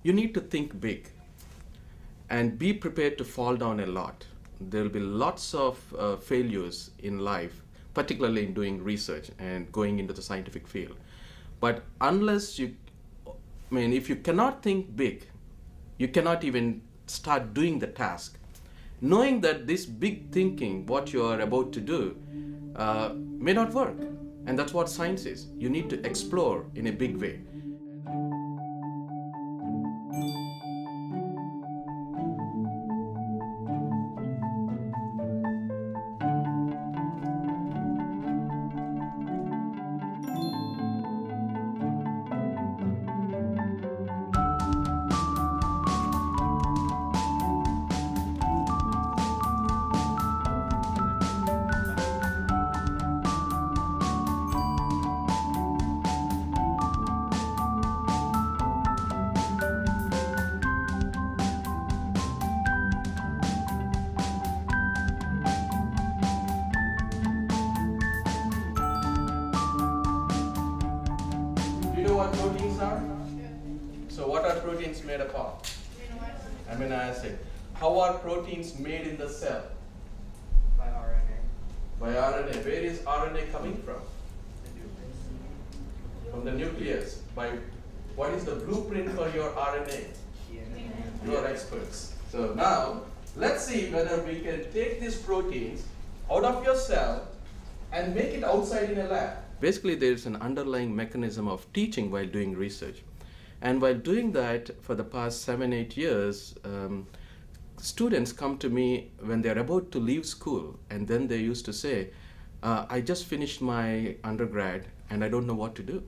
you need to think big and be prepared to fall down a lot. There will be lots of failures in life, particularly in doing research and going into the scientific field. But unless you, if you cannot think big, you cannot even start doing the task. Knowing that this big thinking, what you are about to do, may not work. And that's what science is. You need to explore in a big way. Do you know what proteins are? So what are proteins made up of? Amino acid. How are proteins made in the cell? By RNA. By RNA. Where is RNA coming from? From the nucleus. By what is the blueprint for your RNA? You are experts. So now let's see whether we can take these proteins out of your cell and make it outside in a lab. Basically, there's an underlying mechanism of teaching while doing research. And while doing that for the past 7-8 years, students come to me when they're about to leave school, and then they used to say, I just finished my undergrad and I don't know what to do.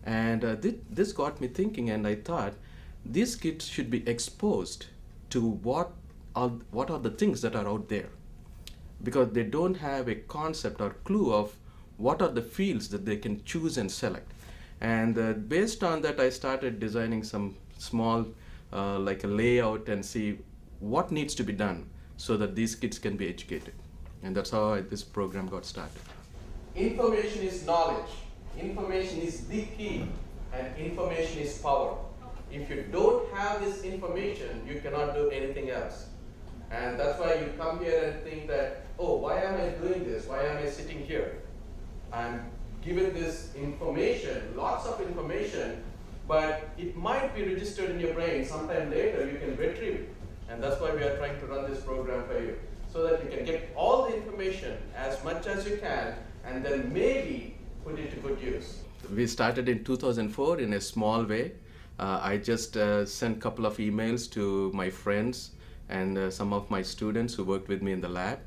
And this got me thinking, and I thought these kids should be exposed to what are the things that are out there, because they don't have a concept or clue of what are the fields that they can choose and select. And based on that, I started designing some small like a layout and see what needs to be done so that these kids can be educated. And that's how this program got started. Information is knowledge. Information is the key, and information is power. If you don't have this information, you cannot do anything else. And that's why you come here and think that, oh, why am I doing this? Why am I sitting here? I'm given this information, lots of information, but it might be registered in your brain. Sometime later, you can retrieve it. And that's why we are trying to run this program for you, so that you can get all the information as much as you can, and then maybe put it to good use. We started in 2004 in a small way. I just sent a couple of emails to my friends and some of my students who worked with me in the lab,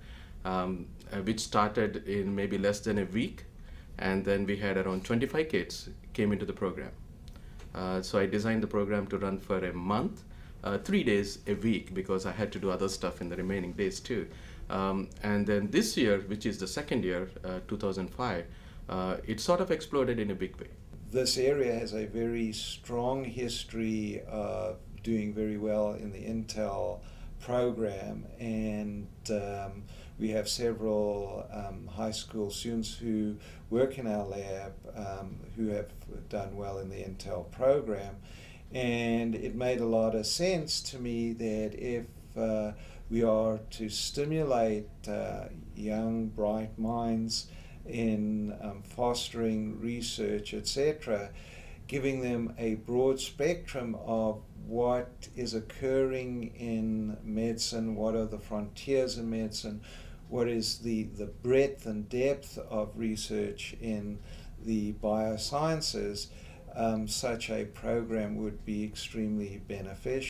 which started in maybe less than a week. And then we had around 25 kids came into the program. So I designed the program to run for a month, 3 days a week, because I had to do other stuff in the remaining days too. And then this year, which is the second year, 2005, it sort of exploded in a big way. This area has a very strong history of doing very well in the Intel program, and we have several high school students who work in our lab who have done well in the Intel program. And it made a lot of sense to me that if we are to stimulate young, bright minds in fostering research, etc., giving them a broad spectrum of what is occurring in medicine, what are the frontiers in medicine, what is the breadth and depth of research in the biosciences, such a program would be extremely beneficial.